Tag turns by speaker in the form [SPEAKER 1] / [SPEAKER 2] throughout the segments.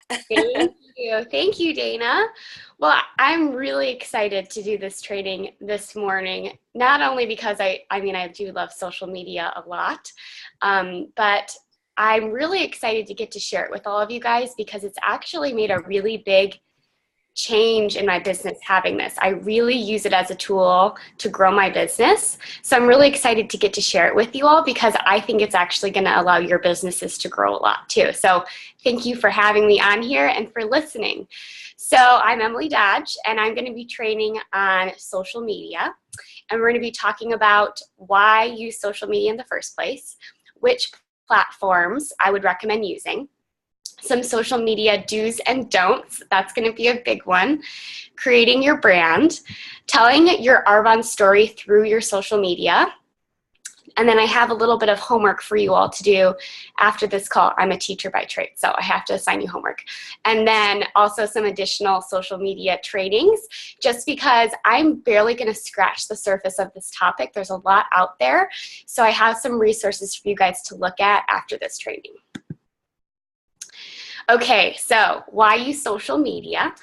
[SPEAKER 1] Thank you. Thank you, Dana. Well, I'm really excited to do this training this morning, not only because I do love social media a lot, but I'm really excited to get to share it with all of you guys because it's actually made a really big change in my business having this. I really use it as a tool to grow my business. So I'm really excited to get to share it with you all because I think it's actually going to allow your businesses to grow a lot too. So thank you for having me on here and for listening. So I'm Emily Dodge and I'm going to be training on social media. And we're going to be talking about why use social media in the first place, which platforms I would recommend using, some social media do's and don'ts. That's going to be a big one. Creating your brand, telling your Arvon story through your social media. And then I have a little bit of homework for you all to do after this call. I'm a teacher by trade, so I have to assign you homework. And then also some additional social media trainings, just because I'm barely going to scratch the surface of this topic. There's a lot out there. So I have some resources for you guys to look at after this training. Okay, so why use social media?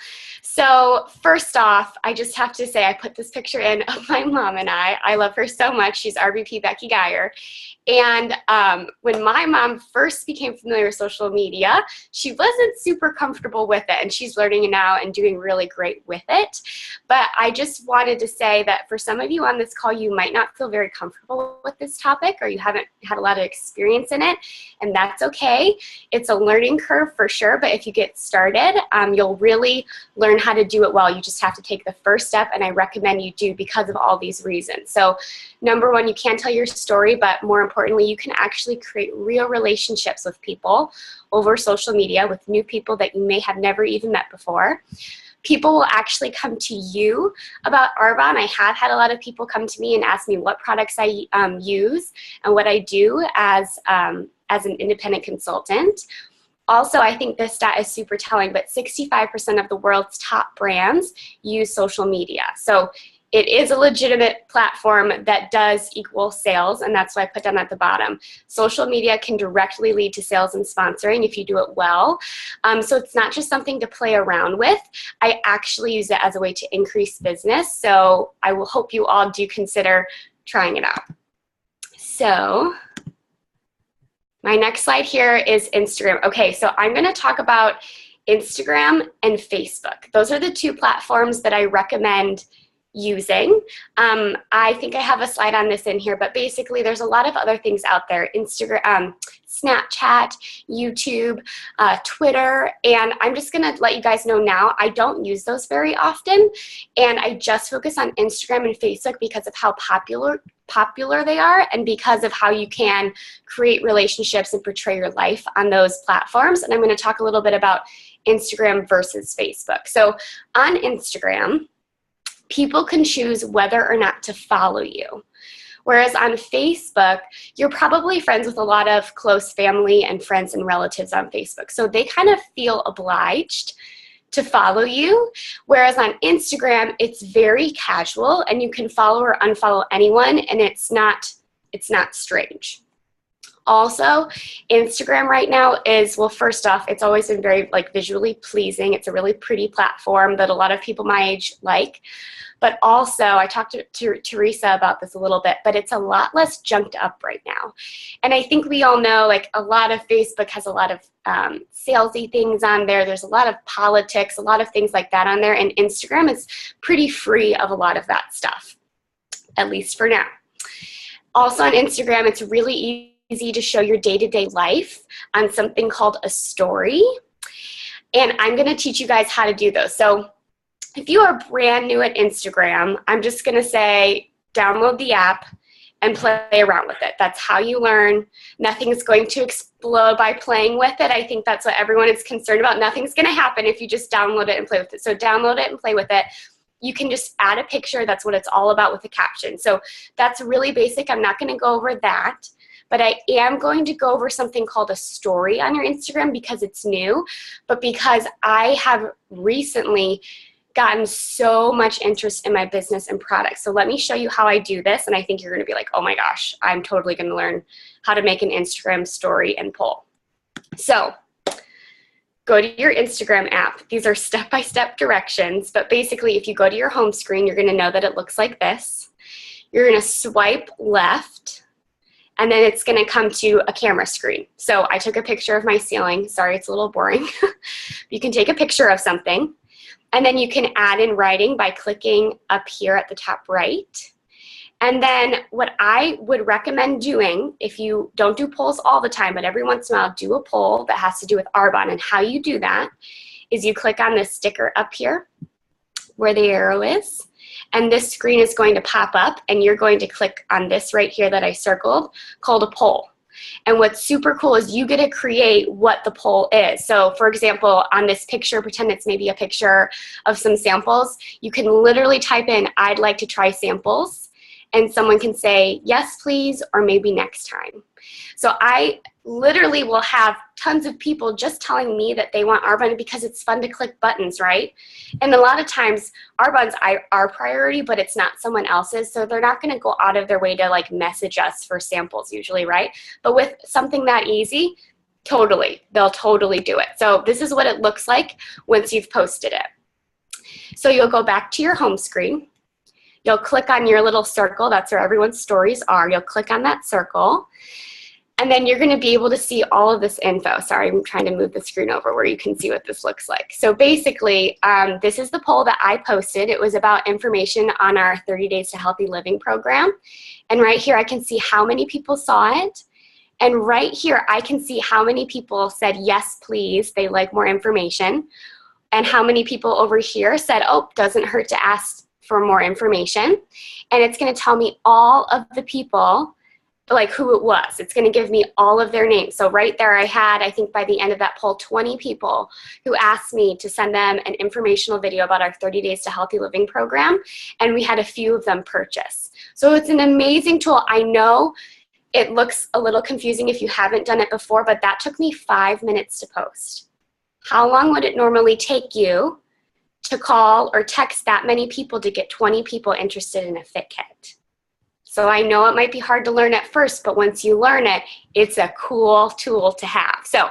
[SPEAKER 1] So first off, I just have to say I put this picture in of my mom and I. I love her so much. She's RVP Becky Guyor. And when my mom first became familiar with social media, she wasn't super comfortable with it, and she's learning it now and doing really great with it. But I just wanted to say that for some of you on this call, you might not feel very comfortable with this topic, or you haven't had a lot of experience in it, and that's okay. It's a learning curve for sure, but if you get started, you'll really learn how to do it well. You just have to take the first step, and I recommend you do because of all these reasons. So number one, you can tell your story, but more importantly, you can actually create real relationships with people over social media, with new people that you may have never even met before. People will actually come to you about Arvon. I have had a lot of people come to me and ask me what products I use and what I do as an independent consultant. Also, I think this stat is super telling, but 65% of the world's top brands use social media. So it is a legitimate platform that does equal sales, and that's why I put down at the bottom. Social media can directly lead to sales and sponsoring if you do it well. So it's not just something to play around with. I actually use it as a way to increase business. So I will hope you all do consider trying it out. So my next slide here is Instagram. Okay, so I'm going to talk about Instagram and Facebook. Those are the two platforms that I recommend using. I think I have a slide on this in here, but basically there's a lot of other things out there. Instagram, Snapchat, YouTube, Twitter, and I'm just gonna let you guys know now, I don't use those very often, and I just focus on Instagram and Facebook because of how popular they are, and because of how you can create relationships and portray your life on those platforms. And I'm gonna talk a little bit about Instagram versus Facebook. So on Instagram, people can choose whether or not to follow you. Whereas on Facebook, you're probably friends with a lot of close family and friends and relatives on Facebook. So they kind of feel obliged to follow you. Whereas on Instagram, it's very casual and you can follow or unfollow anyone, and it's not strange. Also, Instagram right now is, well, first off, it's always been very visually pleasing. It's a really pretty platform that a lot of people my age like. But also, I talked to Teresa about this a little bit, but it's a lot less junked up right now. And I think we all know, a lot of Facebook has a lot of salesy things on there. There's a lot of politics, a lot of things like that on there. And Instagram is pretty free of a lot of that stuff, at least for now. Also on Instagram, it's really easy to show your day-to-day life on something called a story. And I'm going to teach you guys how to do those. So if you are brand new at Instagram, I'm just going to say download the app and play around with it. That's how you learn. Nothing's going to explode by playing with it. I think that's what everyone is concerned about. Nothing's going to happen if you just download it and play with it. So download it and play with it. You can just add a picture. That's what it's all about with a caption. So that's really basic. I'm not going to go over that. But I am going to go over something called a story on your Instagram because it's new, but because I have recently gotten so much interest in my business and products. So let me show you how I do this, and I think you're gonna be like, oh my gosh, I'm totally gonna learn how to make an Instagram story and poll. So go to your Instagram app. These are step-by-step directions, but basically if you go to your home screen, you're gonna know that it looks like this. You're gonna swipe left, and then it's gonna come to a camera screen. So I took a picture of my ceiling. Sorry, it's a little boring. You can take a picture of something, and then you can add in writing by clicking up here at the top right. And then what I would recommend doing, if you don't do polls all the time, but every once in a while do a poll that has to do with Arbonne, and how you do that is you click on this sticker up here where the arrow is, and this screen is going to pop up, and you're going to click on this right here that I circled called a poll. And what's super cool is you get to create what the poll is. So for example, on this picture, pretend it's maybe a picture of some samples. You can literally type in, I'd like to try samples, and someone can say, yes, please, or maybe next time. So I literally will have tons of people just telling me that they want Arbonne because it's fun to click buttons, right? And a lot of times Arbonne's our priority, but it's not someone else's. So they're not gonna go out of their way to like message us for samples usually, right? But with something that easy, totally, they'll totally do it. So this is what it looks like once you've posted it. So you'll go back to your home screen. You'll click on your little circle. That's where everyone's stories are. You'll click on that circle. And then you're going to be able to see all of this info. Sorry, I'm trying to move the screen over where you can see what this looks like. So basically, this is the poll that I posted. It was about information on our 30 Days to Healthy Living program. And right here, I can see how many people saw it. And right here, I can see how many people said, yes, please, they like more information. And how many people over here said, oh, doesn't hurt to ask for more information. And it's going to tell me all of the people, like who it was. It's going to give me all of their names. So right there I had, I think by the end of that poll, 20 people who asked me to send them an informational video about our 30 Days to Healthy Living program. And we had a few of them purchase. So it's an amazing tool. I know it looks a little confusing if you haven't done it before, but that took me 5 minutes to post. How long would it normally take you to call or text that many people to get 20 people interested in a fit kit? So I know it might be hard to learn at first, but once you learn it, it's a cool tool to have. So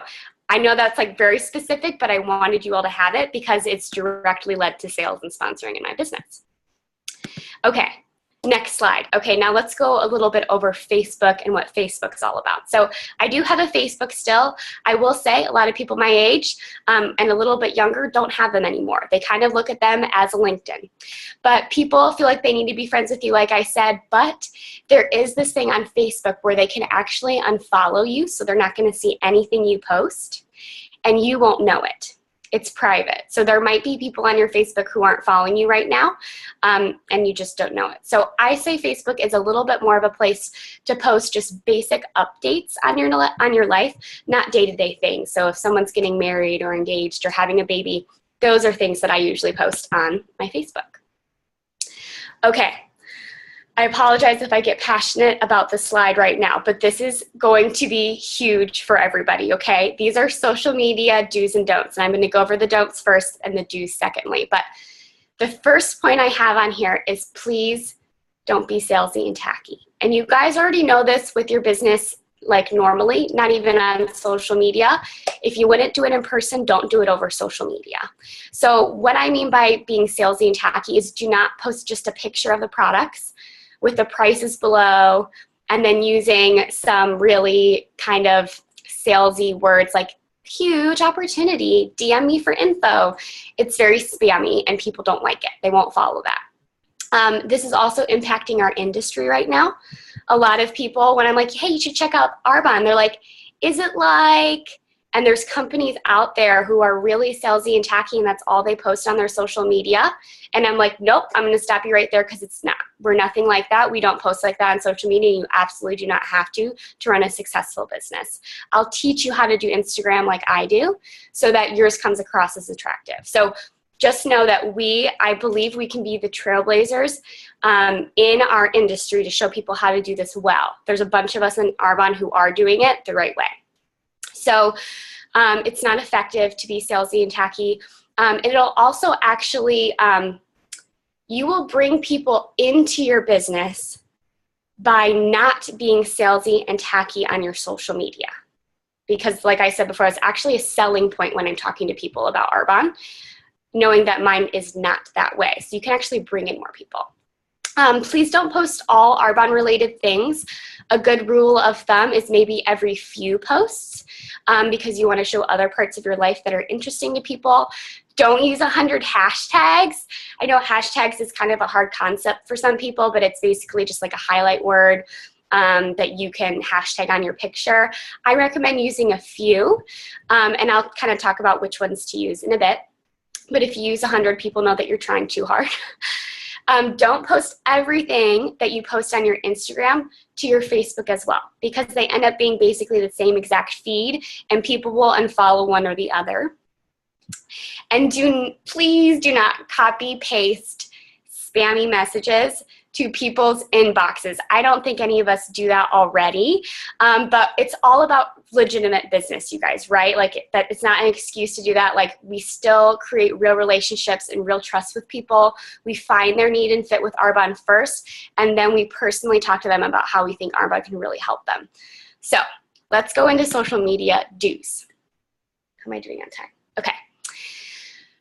[SPEAKER 1] I know that's like very specific, but I wanted you all to have it because it's directly led to sales and sponsoring in my business. Okay. Next slide. Okay, now let's go a little bit over Facebook and what Facebook's all about. So I do have a Facebook still. I will say a lot of people my age and a little bit younger don't have them anymore. They kind of look at them as a LinkedIn. But people feel like they need to be friends with you, like I said, but there is this thing on Facebook where they can actually unfollow you, so they're not going to see anything you post, and you won't know it. It's private. So there might be people on your Facebook who aren't following you right now, and you just don't know it. So I say Facebook is a little bit more of a place to post just basic updates on your life, not day-to-day things. So if someone's getting married or engaged or having a baby, those are things that I usually post on my Facebook. Okay. I apologize if I get passionate about the slide right now, but this is going to be huge for everybody, okay? These are social media do's and don'ts, and I'm going to go over the don'ts first and the do's secondly. But the first point I have on here is please don't be salesy and tacky. And you guys already know this with your business like normally, not even on social media. If you wouldn't do it in person, don't do it over social media. So what I mean by being salesy and tacky is do not post just a picture of the products with the prices below, and then using some really kind of salesy words like huge opportunity, DM me for info. It's very spammy and people don't like it. They won't follow that. This is also impacting our industry right now. A lot of people, when I'm like, hey, you should check out Arbonne, they're like, is it like, and there's companies out there who are really salesy and tacky, and that's all they post on their social media. And I'm like, nope, I'm going to stop you right there because it's not. We're nothing like that. We don't post like that on social media. You absolutely do not have to run a successful business. I'll teach you how to do Instagram like I do so that yours comes across as attractive. So just know that I believe we can be the trailblazers in our industry to show people how to do this well. There's a bunch of us in Arbonne who are doing it the right way. So it's not effective to be salesy and tacky. It'll also actually, you will bring people into your business by not being salesy and tacky on your social media. because like I said before, it's actually a selling point when I'm talking to people about Arbonne, knowing that mine is not that way. So you can actually bring in more people. Please don't post all Arbonne related things. A good rule of thumb is maybe every few posts, because you want to show other parts of your life that are interesting to people. Don't use 100 hashtags. I know hashtags is kind of a hard concept for some people, but it's basically just like a highlight word that you can hashtag on your picture. I recommend using a few, and I'll kind of talk about which ones to use in a bit. But if you use 100, people know that you're trying too hard. Don't post everything that you post on your Instagram to your Facebook as well, because they end up being basically the same exact feed, and people will unfollow one or the other. And please do not copy paste spammy messages to people's inboxes. I don't think any of us do that already, but it's all about legitimate business, you guys, right? Like that, it's not an excuse to do that. Like we still create real relationships and real trust with people. We find their need and fit with Arbonne first, and then we personally talk to them about how we think Arbonne can really help them. So let's go into social media do's. How am I doing on time? Okay.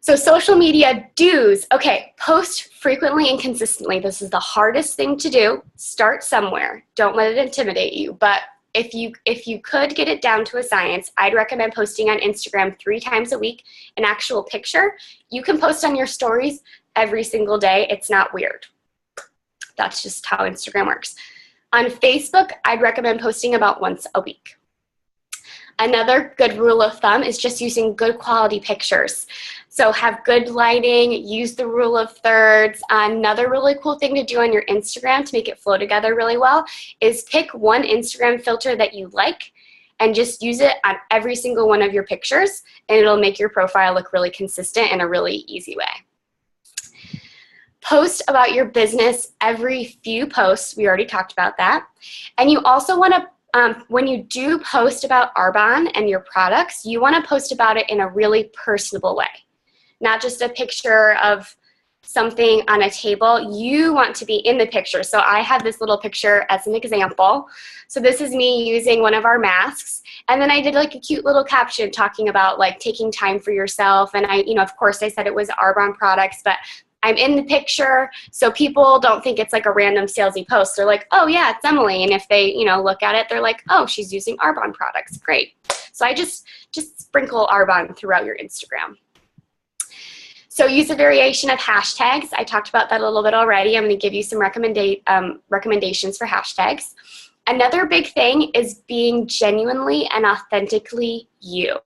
[SPEAKER 1] So social media do's. Okay, post frequently and consistently. This is the hardest thing to do. Start somewhere. Don't let it intimidate you. But if you could get it down to a science, I'd recommend posting on Instagram 3 times a week, an actual picture. You can post on your stories every single day. It's not weird. That's just how Instagram works. On Facebook, I'd recommend posting about once a week. Another good rule of thumb is just using good quality pictures. So have good lighting, use the rule of thirds. Another really cool thing to do on your Instagram to make it flow together really well is pick one Instagram filter that you like and just use it on every single one of your pictures, and it'll make your profile look really consistent in a really easy way. Post about your business every few posts. We already talked about that. And you also want to when you do post about Arbonne and your products, you want to post about it in a really personable way. Not just a picture of something on a table. You want to be in the picture. So I have this little picture as an example. So this is me using one of our masks. And then I did like a cute little caption talking about like taking time for yourself. And I, of course I said it was Arbonne products, but I'm in the picture, so people don't think it's like a random salesy post. They're like, oh yeah, it's Emily. And if they, look at it, they're like, oh, she's using Arbonne products. Great. So I just sprinkle Arbonne throughout your Instagram. So use a variation of hashtags. I talked about that a little bit already. I'm going to give you some recommendations for hashtags. Another big thing is being genuinely and authentically you.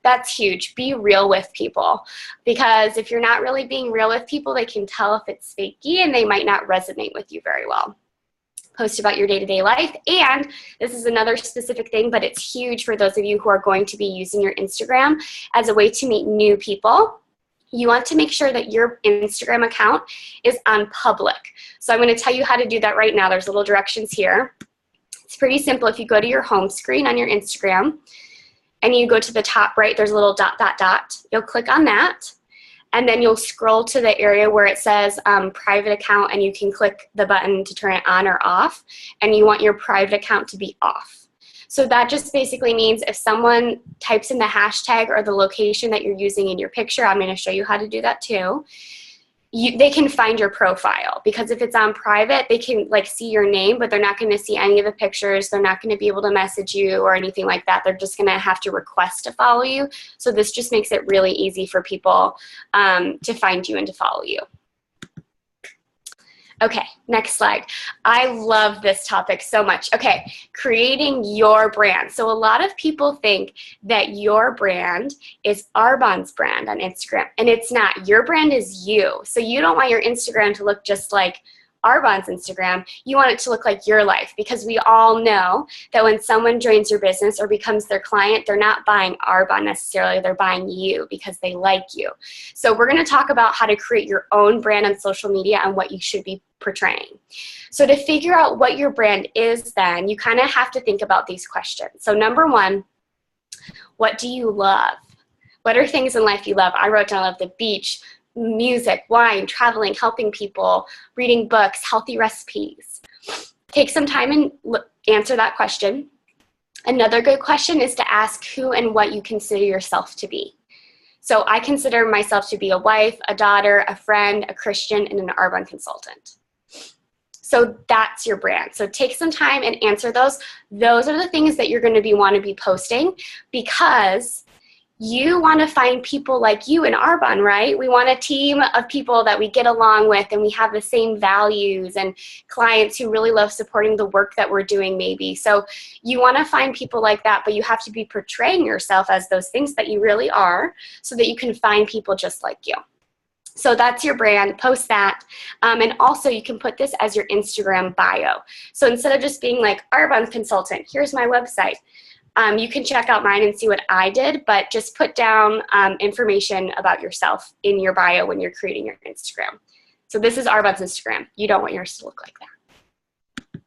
[SPEAKER 1] That's huge. Be real with people, because if you're not really being real with people, they can tell if it's fakey and they might not resonate with you very well. Post about your day-to-day life. And this is another specific thing, but it's huge for those of you who are going to be using your Instagram as a way to meet new people. You want to make sure that your Instagram account is on public. So I'm going to tell you how to do that right now. There's little directions here. It's pretty simple. If you go to your home screen on your Instagram and you go to the top right, there's a little dot, dot, dot. You'll click on that, and then you'll scroll to the area where it says private account, and you can click the button to turn it on or off, and you want your private account to be off. So that just basically means if someone types in the hashtag or the location that you're using in your picture, I'm going to show you how to do that too. They can find your profile, because if it's on private, they can see your name, but they're not going to see any of the pictures. They're not going to be able to message you or anything like that. They're just going to have to request to follow you. So this just makes it really easy for people to find you and to follow you. Okay, next slide. I love this topic so much. Okay, creating your brand. So a lot of people think that your brand is Arbonne's brand on Instagram, and it's not. Your brand is you. So you don't want your Instagram to look just like Arbonne's Instagram. You want it to look like your life, because we all know that when someone joins your business or becomes their client, they're not buying Arbonne necessarily, they're buying you because they like you. So we're going to talk about how to create your own brand on social media and what you should be portraying. So to figure out what your brand is, then you kind of have to think about these questions. So number one, what do you love? What are things in life you love? I wrote down I love the beach, music, wine, traveling, helping people, reading books, healthy recipes. Take some time and answer that question. Another good question is to ask who and what you consider yourself to be. So I consider myself to be a wife, a daughter, a friend, a Christian, and an Arbonne consultant. So that's your brand. So take some time and answer those. Those are the things that you're going to want to be posting, because you want to find people like you in Arbonne, right? We want a team of people that we get along with and we have the same values, and clients who really love supporting the work that we're doing maybe. So you want to find people like that, but you have to be portraying yourself as those things that you really are, so that you can find people just like you. So that's your brand, post that. And also you can put this as your Instagram bio. So instead of just being like Arbonne consultant, here's my website. You can check out mine and see what I did, but just put down information about yourself in your bio when you're creating your Instagram. So this is Arbonne's Instagram. You don't want yours to look like that.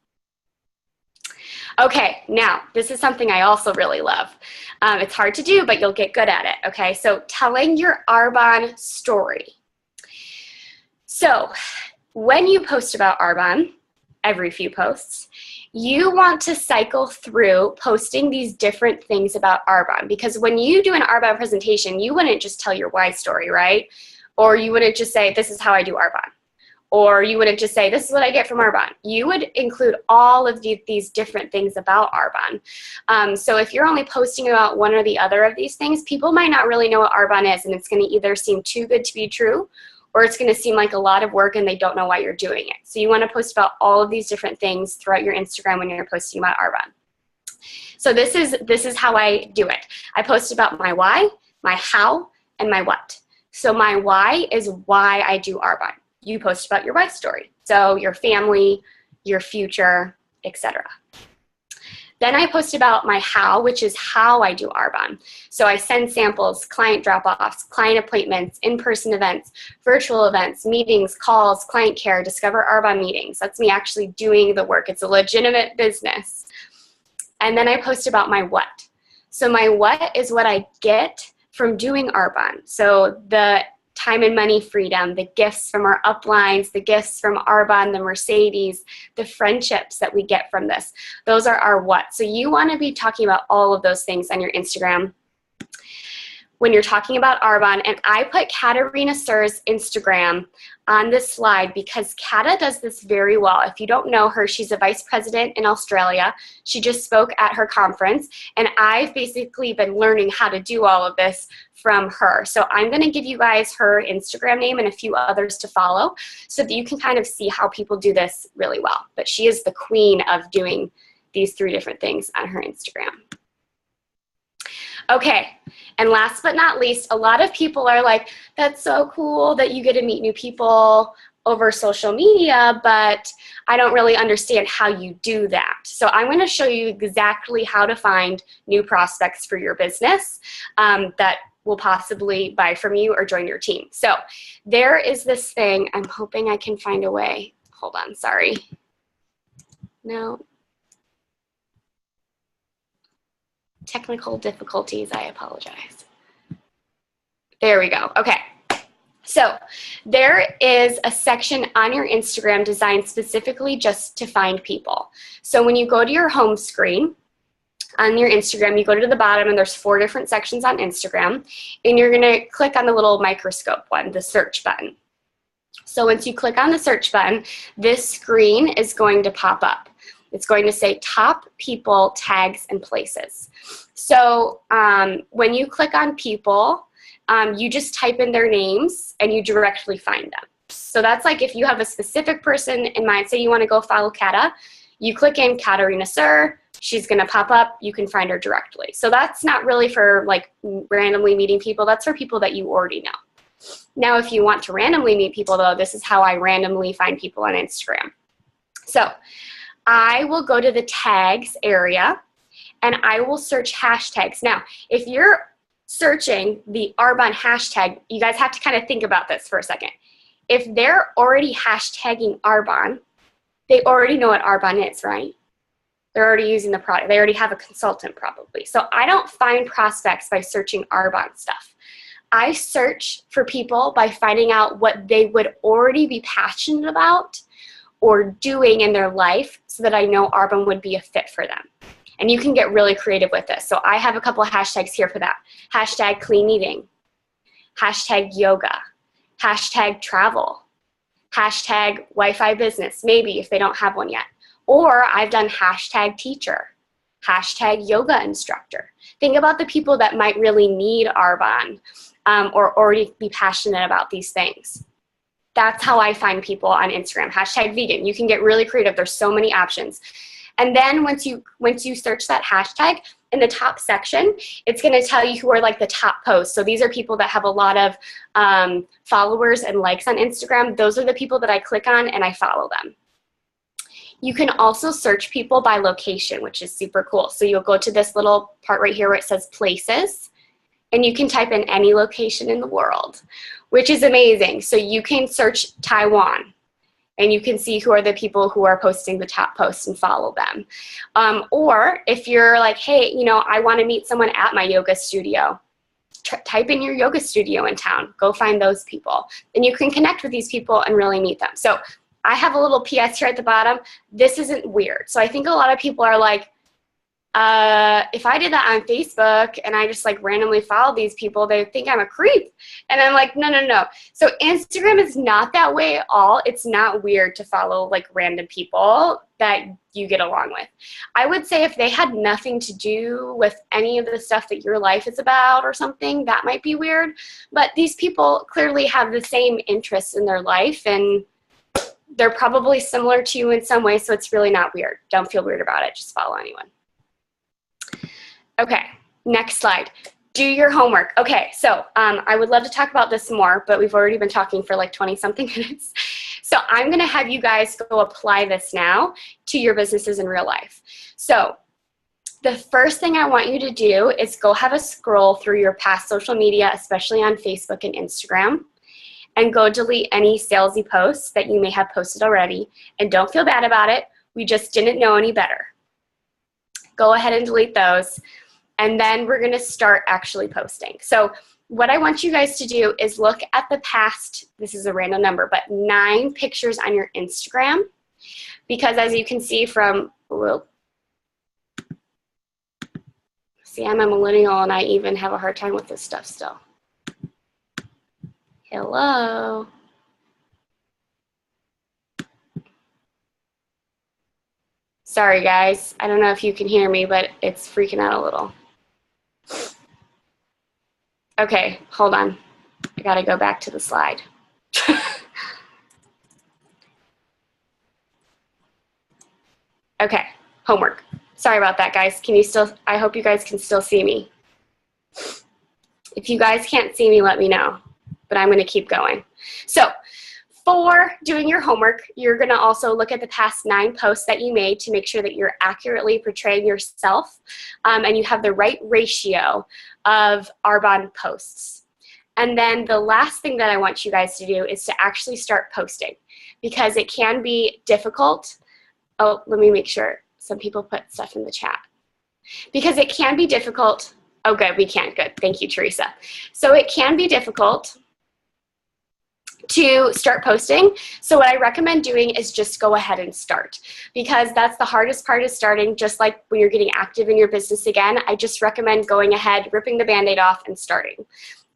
[SPEAKER 1] Okay, now this is something I also really love. It's hard to do, but you'll get good at it. Okay, so telling your Arbonne story. So when you post about Arbonne, every few posts, you want to cycle through posting these different things about Arbonne, because when you do an Arbonne presentation, you wouldn't just tell your why story, right? Or you wouldn't just say, this is how I do Arbonne. Or you wouldn't just say, this is what I get from Arbonne. You would include all of these different things about Arbonne. So if you're only posting about one or the other of these things, people might not really know what Arbonne is, and it's going to either seem too good to be true, or it's going to seem like a lot of work and they don't know why you're doing it. So you want to post about all of these different things throughout your Instagram when you're posting about Arbonne. So this is how I do it. I post about my why, my how, and my what. So my why is why I do Arbonne. You post about your why story. So your family, your future, etc. Then I post about my how, which is how I do Arbonne. So I send samples, client drop-offs, client appointments, in-person events, virtual events, meetings, calls, client care, Discover Arbonne meetings. That's me actually doing the work. It's a legitimate business. And then I post about my what. So my what is what I get from doing Arbonne. So the time and money freedom, the gifts from our uplines, the gifts from Arbonne, the Mercedes, the friendships that we get from this. Those are our what. So you want to be talking about all of those things on your Instagram when you're talking about Arbonne. And I put Katarina Sir's Instagram on this slide because Kata does this very well. If you don't know her, she's a vice president in Australia. She just spoke at her conference, and I've basically been learning how to do all of this from her. So I'm going to give you guys her Instagram name and a few others to follow so that you can kind of see how people do this really well. But she is the queen of doing these 3 different things on her Instagram. Okay, and last but not least, a lot of people are like, that's so cool that you get to meet new people over social media, but I don't really understand how you do that. So I'm going to show you exactly how to find new prospects for your business that will possibly buy from you or join your team. So there is this thing. I'm hoping I can find a way. Hold on, sorry. No. Technical difficulties, I apologize. There we go. Okay. So there is a section on your Instagram designed specifically just to find people. So when you go to your home screen on your Instagram, you go to the bottom and there's 4 different sections on Instagram, and you're going to click on the little microscope one, the search button. So once you click on the search button, this screen is going to pop up. It's going to say top people, tags, and places. So when you click on people, you just type in their names and you directly find them. So that's like if you have a specific person in mind, say you want to go follow Kata, you click in Katarina Sir, she's going to pop up, you can find her directly. So that's not really for like randomly meeting people, that's for people that you already know. Now if you want to randomly meet people though, this is how I randomly find people on Instagram. So I will go to the tags area and I will search hashtags. Now, if you're searching the Arbonne hashtag, you guys have to kind of think about this for a second. If they're already hashtagging Arbonne, they already know what Arbonne is, right? They're already using the product. They already have a consultant probably. So I don't find prospects by searching Arbonne stuff. I search for people by finding out what they would already be passionate about or doing in their life so that I know Arbonne would be a fit for them. And you can get really creative with this. So I have a couple of hashtags here for that. Hashtag clean eating, hashtag yoga, hashtag travel, hashtag Wi-Fi business, maybe if they don't have one yet. Or I've done hashtag teacher, hashtag yoga instructor. Think about the people that might really need Arbonne or already be passionate about these things. That's how I find people on Instagram. Hashtag vegan. You can get really creative. There's so many options. And then once you search that hashtag, in the top section, it's going to tell you who are like the top posts. So these are people that have a lot of followers and likes on Instagram. Those are the people that I click on and I follow them. You can also search people by location, which is super cool. So you'll go to this little part right here where it says places, and you can type in any location in the world, which is amazing. So you can search Taiwan, and you can see who are the people who are posting the top posts and follow them. Or if you're like, hey, you know, I want to meet someone at my yoga studio, type in your yoga studio in town. Go find those people. And you can connect with these people and really meet them. So I have a little PS here at the bottom. This isn't weird. So I think a lot of people are like, if I did that on Facebook and I just like randomly follow these people, they think I'm a creep. And I'm like, no, no, no. So Instagram is not that way at all. It's not weird to follow like random people that you get along with. I would say if they had nothing to do with any of the stuff that your life is about or something, that might be weird. But these people clearly have the same interests in their life, and they're probably similar to you in some way, so it's really not weird. Don't feel weird about it. Just follow anyone. Okay, next slide. Do your homework. Okay, so I would love to talk about this more, but we've already been talking for like 20-something minutes. So I'm going to have you guys go apply this now to your businesses in real life. So the first thing I want you to do is go have a scroll through your past social media, especially on Facebook and Instagram, and go delete any salesy posts that you may have posted already. And don't feel bad about it. We just didn't know any better. Go ahead and delete those. And then we're going to start actually posting. So what I want you guys to do is look at the past, this is a random number, but 9 pictures on your Instagram. Because as you can see from, see, I'm a millennial and I even have a hard time with this stuff still. Hello. Sorry guys, I don't know if you can hear me, but it's freaking out a little. Okay, hold on. I gotta go back to the slide. Okay, homework. Sorry about that, guys. Can you still, I hope you guys can still see me. If you guys can't see me, let me know, but I'm gonna keep going. So, for doing your homework, you're going to also look at the past 9 posts that you made to make sure that you're accurately portraying yourself and you have the right ratio of Arbonne posts. And then the last thing that I want you guys to do is to actually start posting, because it can be difficult. Oh, let me make sure. Some people put stuff in the chat. Because it can be difficult. Oh, good. We can. Good. Thank you, Teresa. So it can be difficult to start posting. So what I recommend doing is just go ahead and start, because that's the hardest part, is starting. Just like when you're getting active in your business again, I just recommend going ahead, ripping the Band-Aid off and starting.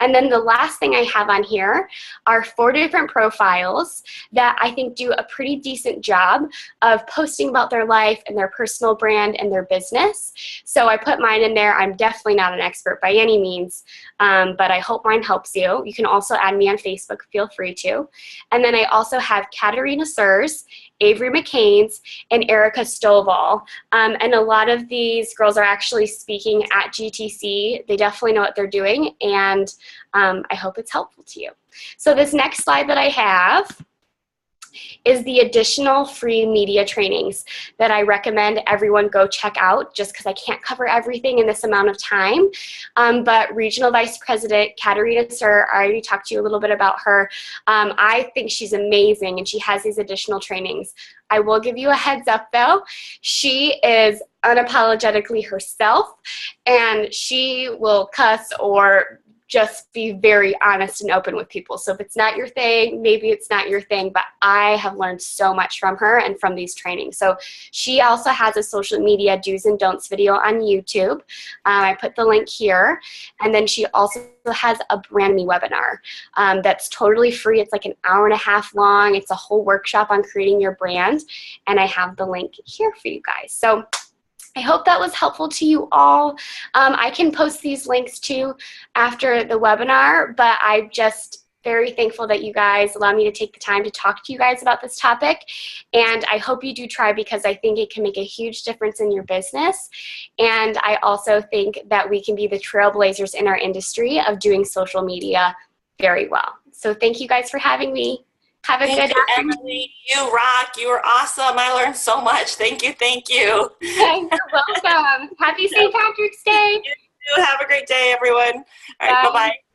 [SPEAKER 1] And then the last thing I have on here are 4 different profiles that I think do a pretty decent job of posting about their life and their personal brand and their business. So I put mine in there. I'm definitely not an expert by any means, but I hope mine helps you. You can also add me on Facebook. Feel free to. And then I also have Katarina Sears, Avery McCain's, and Erica Stovall. And a lot of these girls are actually speaking at GTC. They definitely know what they're doing, and I hope it's helpful to you. So this next slide that I have is the additional free media trainings that I recommend everyone go check out, just because I can't cover everything in this amount of time. But Regional Vice President Katarina Sir, I already talked to you a little bit about her. I think she's amazing, and she has these additional trainings. I will give you a heads up though. She is unapologetically herself, and she will cuss or just be very honest and open with people. So if it's not your thing, maybe it's not your thing, but I have learned so much from her and from these trainings. So she also has a social media do's and don'ts video on YouTube. I put the link here. And then she also has a brand new webinar that's totally free. It's like an hour and a half long. It's a whole workshop on creating your brand. And I have the link here for you guys. So I hope that was helpful to you all. I can post these links too after the webinar, but I'm just very thankful that you guys allow me to take the time to talk to you guys about this topic. And I hope you do try, because I think it can make a huge difference in your business. And I also think that we can be the trailblazers in our industry of doing social media very well. So thank you guys for having me. Have a good afternoon.
[SPEAKER 2] Emily, you rock. You were awesome. I learned so much. Thank you. Thank you.
[SPEAKER 1] You're welcome. Happy St. Patrick's Day.
[SPEAKER 2] You too. Have a great day, everyone. All right. Bye-bye.